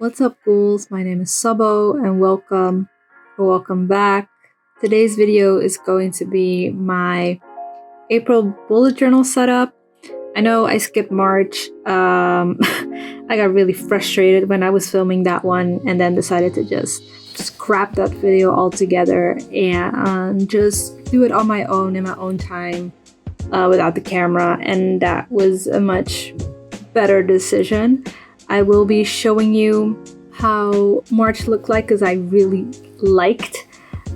What's up, Ghouls? My name is Sabo and welcome back. Today's video is going to be my April bullet journal setup. I know I skipped March. I got really frustrated when I was filming that one and then decided to just scrap that video altogether and just do it on my own in my own time without the camera, and that was a much better decision. I will be showing you how March looked like because I really liked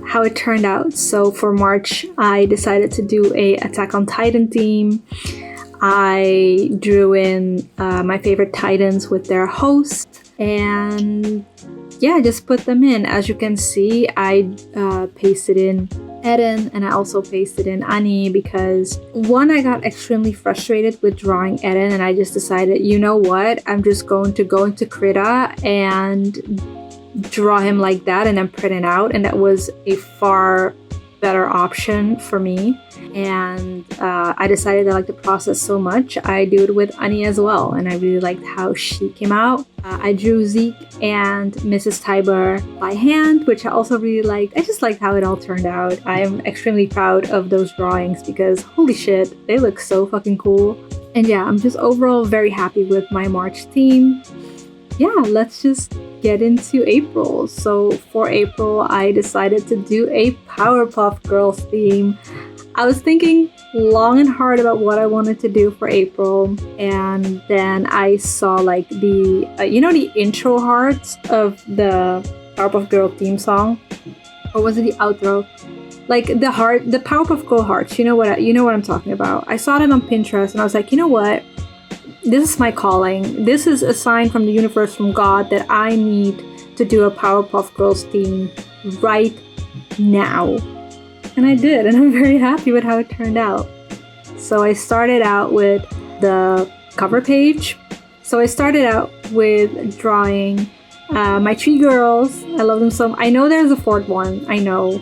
how it turned out. So for March, I decided to do a Attack on Titan theme. I drew in my favorite Titans with their host, and yeah, I just put them in. As you can see, I pasted in Eren, and I also pasted in Annie because one, I got extremely frustrated with drawing Eren, and I just decided, you know what, I'm just going to go into Krita and draw him like that and then print it out, and that was a far better option for me. And I decided I liked the process so much, I do it with Annie as well, and I really liked how she came out. I drew Zeke and Mrs. Tiber by hand, which I also really liked. I just liked how it all turned out. I am extremely proud of those drawings because holy shit, they look so fucking cool. And yeah, I'm just overall very happy with my March theme. Yeah, let's just get into April. So for April, I decided to do a Powerpuff Girls theme. I was thinking long and hard about what I wanted to do for April, and then I saw like the the intro hearts of the Powerpuff Girl theme song, or was it the outro? Like the Powerpuff Girl hearts. You know what I'm talking about. I saw them on Pinterest, and I was like, you know what? This is my calling. This is a sign from the universe, from God, that I need to do a Powerpuff Girls theme right now. And I did, and I'm very happy with how it turned out. So I started out with the cover page. So I started out with drawing my three girls. I love them so much. I know there's a fourth one, I know.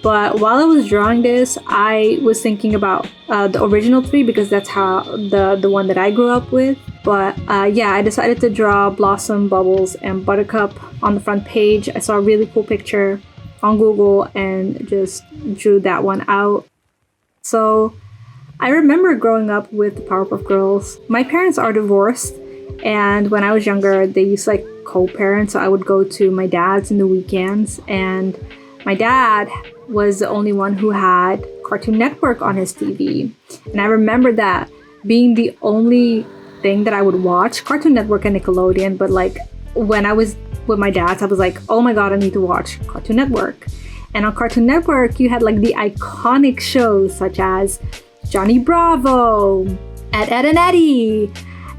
But while I was drawing this, I was thinking about the original three because that's how the one that I grew up with. But yeah, I decided to draw Blossom, Bubbles, and Buttercup on the front page. I saw a really cool picture on Google and just drew that one out. So I remember growing up with the Powerpuff Girls. My parents are divorced, and when I was younger, they used to like co-parent, so I would go to my dad's in the weekends, and my dad was the only one who had Cartoon Network on his TV. And I remember that being the only thing that I would watch, Cartoon Network and Nickelodeon, but like when I was with my dad, I was like, oh my god, I need to watch Cartoon Network. And on Cartoon Network, you had like the iconic shows such as Johnny Bravo, Ed, Edd n Eddy,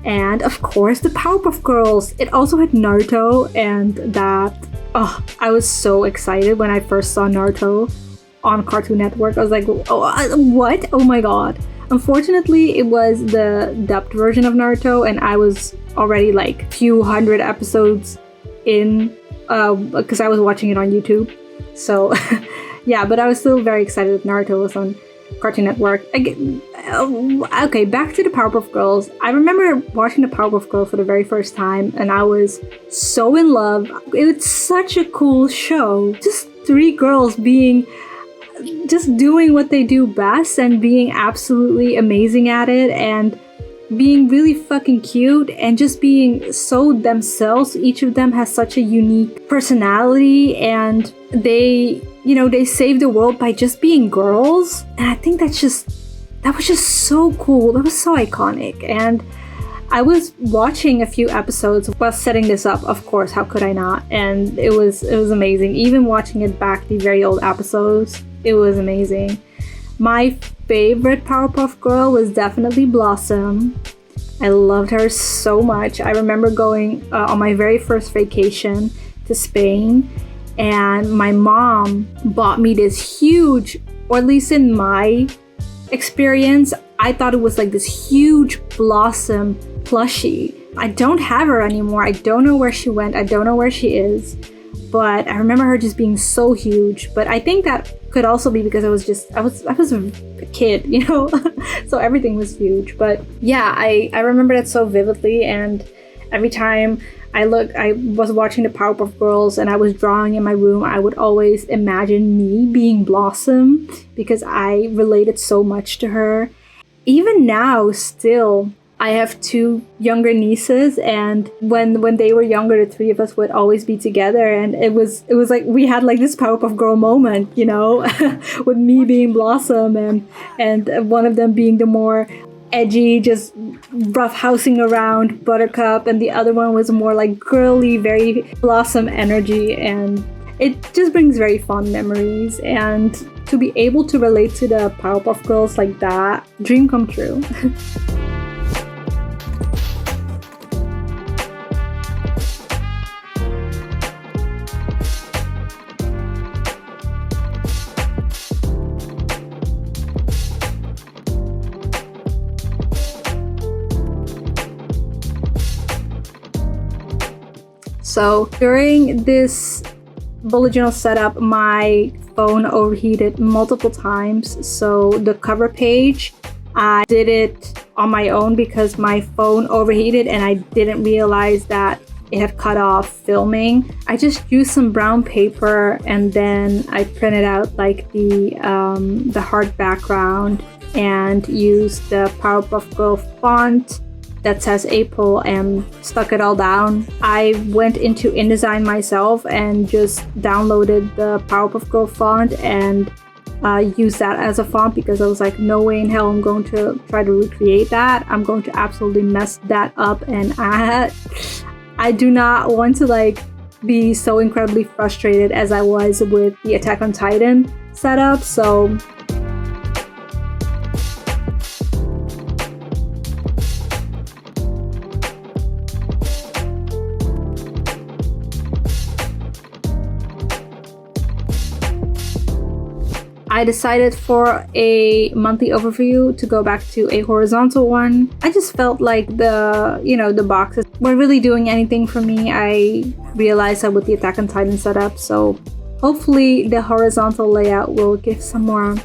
and of course the Powerpuff Girls. It also had Naruto, and that, I was so excited when I first saw Naruto on Cartoon Network. I was like, what? Oh my god. Unfortunately, it was the dubbed version of Naruto, and I was already like few hundred episodes in because I was watching it on YouTube. So yeah, but I was still very excited that Naruto was on Cartoon Network. Okay, back to the Powerpuff Girls. I remember watching the Powerpuff Girls for the very first time, and I was so in love. It was such a cool show. Just three girls just doing what they do best and being absolutely amazing at it, and being really fucking cute and just being so themselves. Each of them has such a unique personality, and they save the world by just being girls. And I think that was just so cool. That was so iconic. And I was watching a few episodes while setting this up, of course, how could I not? And it was amazing. Even watching it back, the very old episodes, it was amazing. My favorite Powerpuff Girl was definitely Blossom. I loved her so much. I remember going on my very first vacation to Spain, and my mom bought me this huge, or at least in my experience, I thought it was like this huge Blossom plushie. I don't have her anymore. I don't know where she went. I don't know where she is. But I remember her just being so huge. But I think that could also be because I was a kid, so everything was huge. But yeah, I remember that so vividly, and every time I was watching the Powerpuff Girls and I was drawing in my room, I would always imagine me being Blossom because I related so much to her. Even now, still, I have 2 younger nieces, and when they were younger, the 3 of us would always be together, and it was like we had like this Powerpuff Girl moment, you know, with me being Blossom and one of them being the more edgy, just roughhousing around Buttercup, and the other one was more like girly, very Blossom energy, and it just brings very fond memories. And to be able to relate to the Powerpuff Girls like that, dream come true. So during this bullet journal setup, my phone overheated multiple times. So the cover page, I did it on my own because my phone overheated and I didn't realize that it had cut off filming. I just used some brown paper and then I printed out like the hard background and used the Powerpuff Girl font that says April and stuck it all down. I went into InDesign myself and just downloaded the Powerpuff Girl font and used that as a font because I was like, no way in hell I'm going to try to recreate that. I'm going to absolutely mess that up, and I do not want to like be so incredibly frustrated as I was with the Attack on Titan setup. So I decided for a monthly overview to go back to a horizontal one. I just felt like the boxes weren't really doing anything for me. I realized that with the Attack on Titan setup, so hopefully the horizontal layout will give some more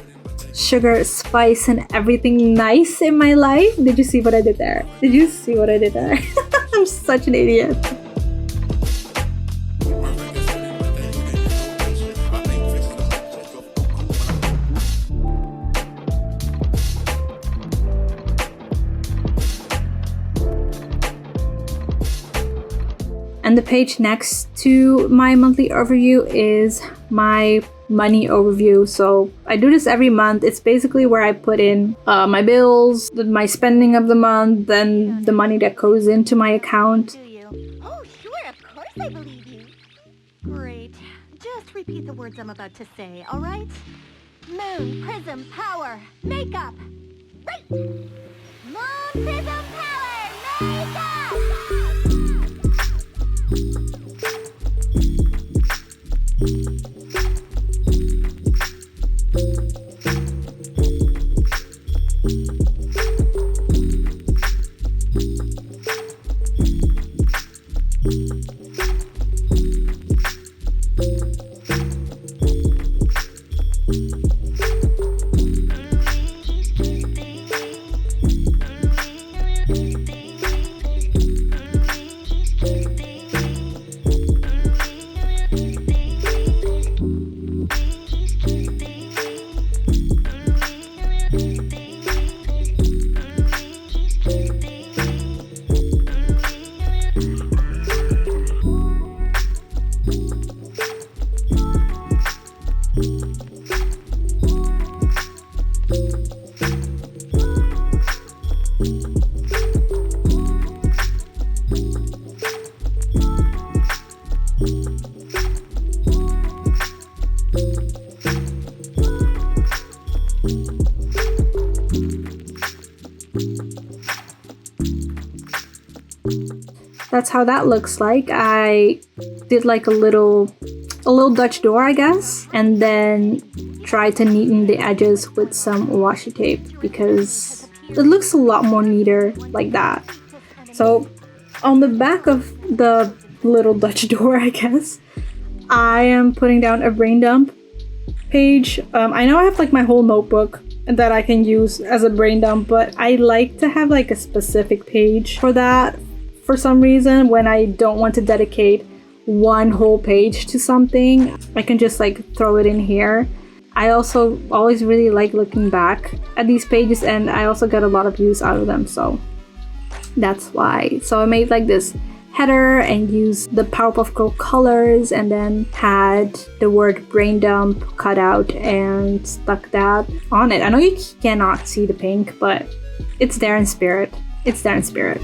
sugar, spice, and everything nice in my life. Did you see what I did there? Did you see what I did there? I'm such an idiot. And the page next to my monthly overview is my money overview. So I do this every month. It's basically where I put in my bills, my spending of the month, then the money that goes into my account. Oh, sure, of course I believe you. Great. Just repeat the words I'm about to say, all right? Moon, prism, power, makeup. Right. Moon, prism, power, makeup. That's how that looks like. I did like a little Dutch door, I guess, and then tried to neaten the edges with some washi tape because it looks a lot more neater like that. So on the back of the little Dutch door, I guess, I am putting down a brain dump page. I know I have like my whole notebook that I can use as a brain dump, but I like to have like a specific page for that. for some reason when I don't want to dedicate one whole page to something. I can just like throw it in here. I also always really like looking back at these pages, and I also get a lot of use out of them, so that's why. So I made like this header and used the Powerpuff Girl colors, and then had the word brain dump cut out and stuck that on it. I know you cannot see the pink, but it's there in spirit. It's there in spirit.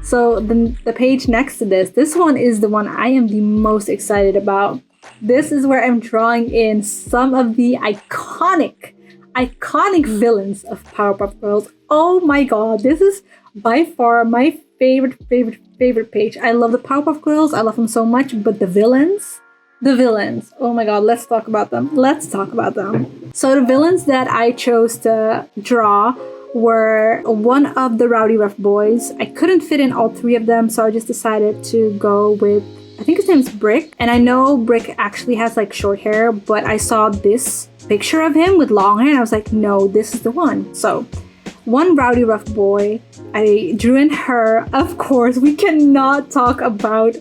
So the page next to this one is the one I am the most excited about. This is where I'm drawing in some of the iconic villains of Powerpuff Girls. Oh my god, this is by far my favorite page. I love the Powerpuff Girls, I love them so much, but the villains, oh my god, let's talk about them. So the villains that I chose to draw were one of the Rowdy Rough Boys. I couldn't fit in all three of them, so I just decided to go with, I think his name is Brick. And I know Brick actually has like short hair, but I saw this picture of him with long hair and I was like, no, this is the one. So one Rowdy Rough Boy, I drew in her. Of course, we cannot talk about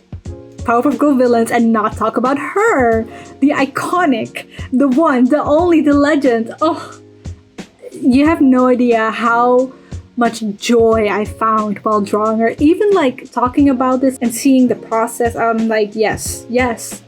Powerpuff Girl villains and not talk about her. The iconic, the one, the only, the legend. Oh, you have no idea how much joy I found while drawing her. Even like talking about this and seeing the process, I'm like, yes,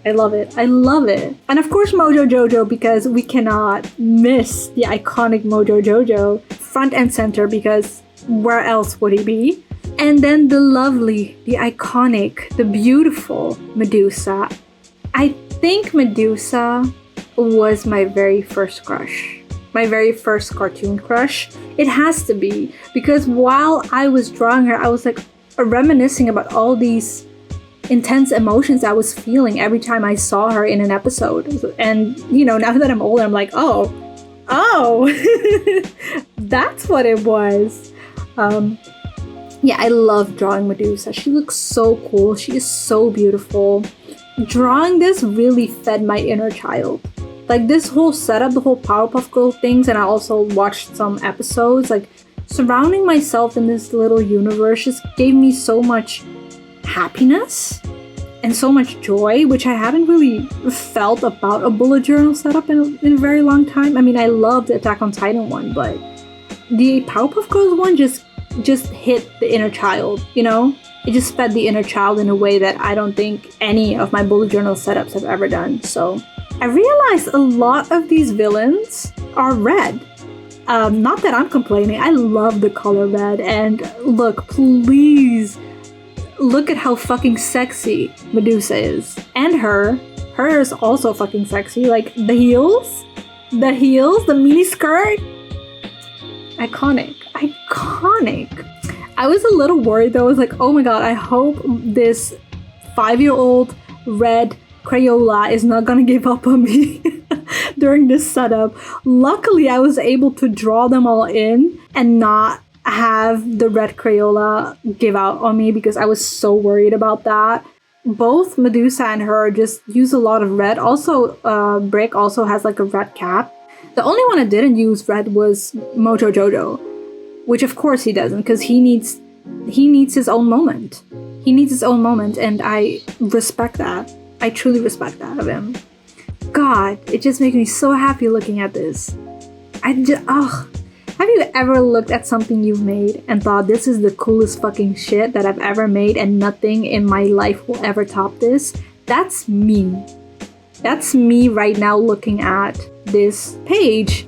I love it. And of course Mojo Jojo, because we cannot miss the iconic Mojo Jojo front and center, because where else would he be? And then the lovely, the iconic, the beautiful Medusa. I think Medusa was my very first crush. My very first cartoon crush. It has to be, because while I was drawing her, I was like reminiscing about all these intense emotions I was feeling every time I saw her in an episode. And you know, now that I'm older, I'm like, oh, that's what it was. Yeah, I love drawing Medusa. She looks so cool. She is so beautiful. Drawing this really fed my inner child. Like this whole setup, the whole Powerpuff Girl things, and I also watched some episodes, like surrounding myself in this little universe just gave me so much happiness and so much joy, which I haven't really felt about a bullet journal setup in a very long time. I mean, I love the Attack on Titan one, but the Powerpuff Girls one just hit the inner child, you know? It just fed the inner child in a way that I don't think any of my bullet journal setups have ever done. So I realized a lot of these villains are red. Not that I'm complaining, I love the color red. And look, please, look at how fucking sexy Medusa is. And her is also fucking sexy. Like the heels, the mini skirt. Iconic. I was a little worried though. I was like, oh my god, I hope this 5-year-old red Crayola is not gonna give up on me during this setup. Luckily, I was able to draw them all in and not have the red Crayola give out on me, because I was so worried about that. Both Medusa and her just use a lot of red. Also, Brick also has like a red cap. The only one I didn't use red was Mojo Jojo, which of course he doesn't, because he needs his own moment. He needs his own moment, and I respect that. I truly respect that of him. God, it just makes me so happy looking at this. Have you ever looked at something you've made and thought, this is the coolest fucking shit that I've ever made and nothing in my life will ever top this? That's me. That's me right now looking at this page.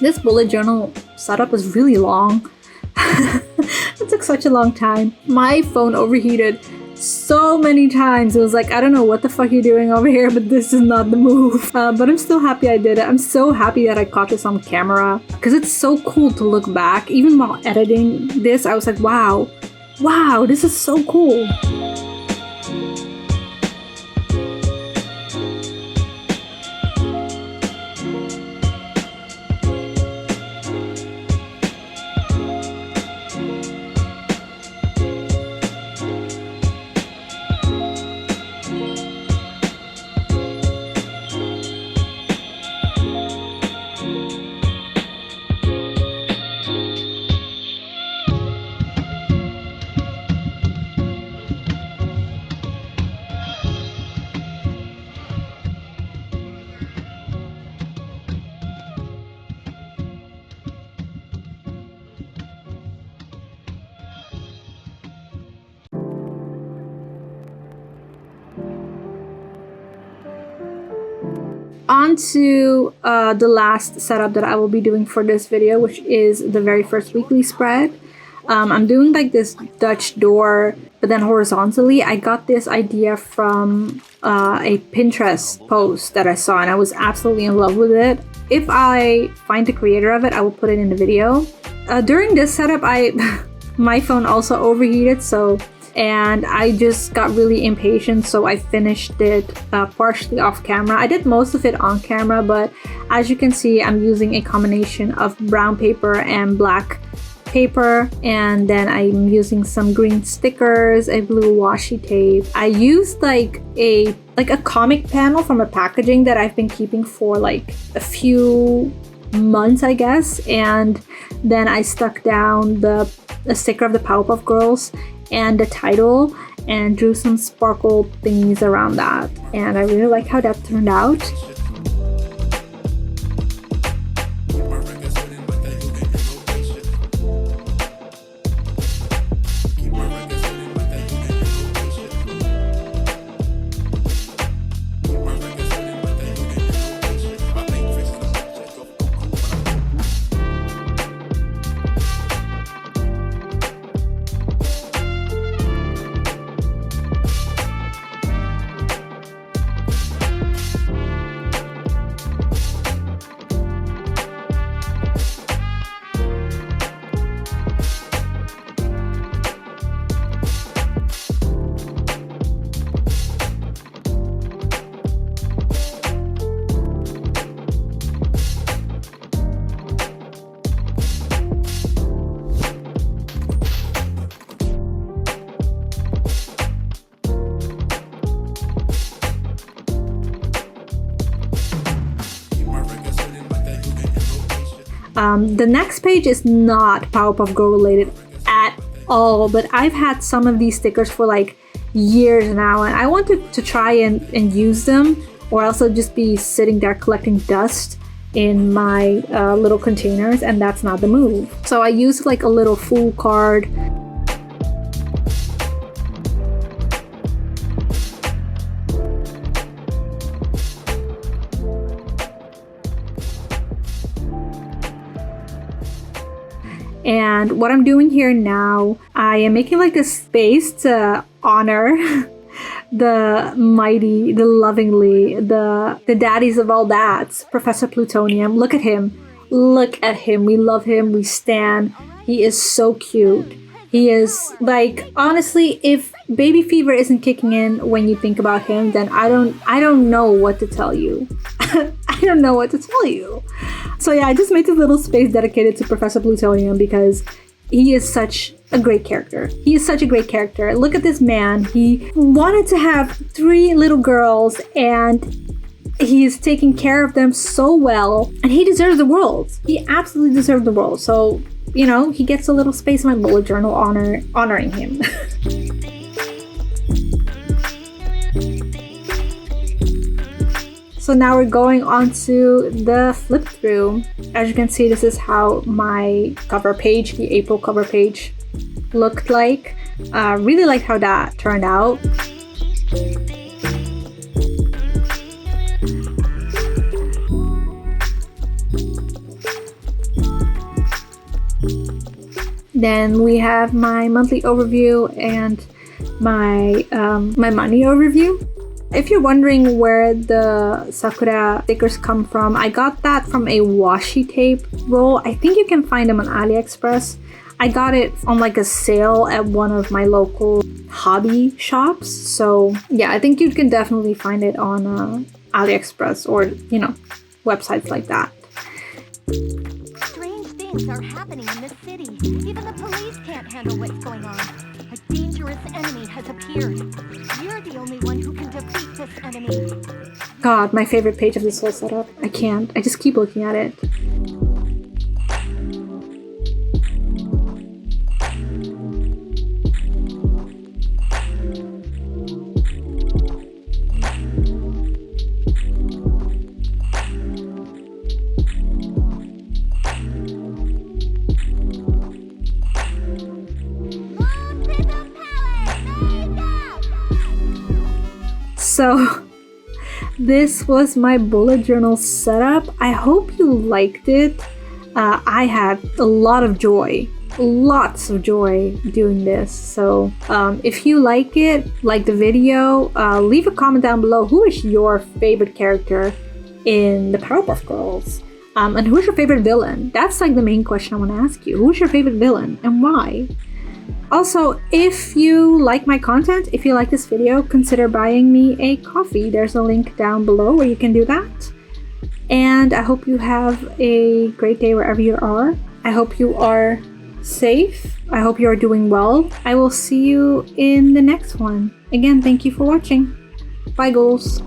This bullet journal setup was really long. It took such a long time. My phone overheated so many times. It was like, I don't know what the fuck you're doing over here, but this is not the move. But I'm still happy I did it. I'm so happy that I caught this on camera because it's so cool to look back. Even while editing this, I was like, wow, this is so cool. On to the last setup that I will be doing for this video, which is the very first weekly spread. I'm doing like this Dutch door, but then horizontally. I got this idea from a Pinterest post that I saw, and I was absolutely in love with it. If I find the creator of it, I will put it in the video. During this setup, my phone also overheated, and I just got really impatient, so I finished it partially off camera. I did most of it on camera, but as you can see, I'm using a combination of brown paper and black paper, and then I'm using some green stickers, a blue washi tape. I used like a comic panel from a packaging that I've been keeping for like a few months, I guess, and then I stuck down the sticker of the Powerpuff Girls and the title and drew some sparkle thingies around that, and I really like how that turned out. The next page is not Powerpuff Girl related at all, but I've had some of these stickers for like years now, and I wanted to try and use them, or else I'll just be sitting there collecting dust in my little containers, and that's not the move. So I used like a little full card. And what I'm doing here now, I am making like this space to honor the mighty, the lovingly, the daddies of all dads, Professor Plutonium. Look at him. Look at him. We love him. We stan. He is so cute. He is like, honestly, if baby fever isn't kicking in when you think about him, then I don't know what to tell you. I don't know what to tell you. So yeah, I just made this little space dedicated to Professor Plutonium because he is such a great character. He is such a great character. Look at this man. He wanted to have 3 little girls, and he is taking care of them so well, and he deserves the world. He absolutely deserves the world. So, you know, he gets a little space in my bullet journal honoring him. So now we're going on to the flip through. As you can see, this is how my cover page, the April cover page, looked like. Really like how that turned out. Then we have my monthly overview and my money overview. If you're wondering where the Sakura stickers come from, I got that from a washi tape roll. I think you can find them on AliExpress. I got it on like a sale at one of my local hobby shops. So yeah, I think you can definitely find it on AliExpress or, you know, websites like that. Strange things are happening in this city. Even the police can't handle what's going on. A dangerous enemy has appeared. You're the only one who can defeat this enemy. God, my favorite page of this whole setup. I can't. I just keep looking at it. So this was my bullet journal setup. I hope you liked it. I had a lot of joy, lots of joy doing this. So if you like it, like the video, leave a comment down below. Who is your favorite character in the Powerpuff Girls? And who's your favorite villain? That's like the main question I want to ask you. Who's your favorite villain and why? Also, if you like my content, if you like this video, consider buying me a coffee. There's a link down below where you can do that. And I hope you have a great day wherever you are. I hope you are safe. I hope you are doing well. I will see you in the next one. Again, thank you for watching. Bye, Ghouls.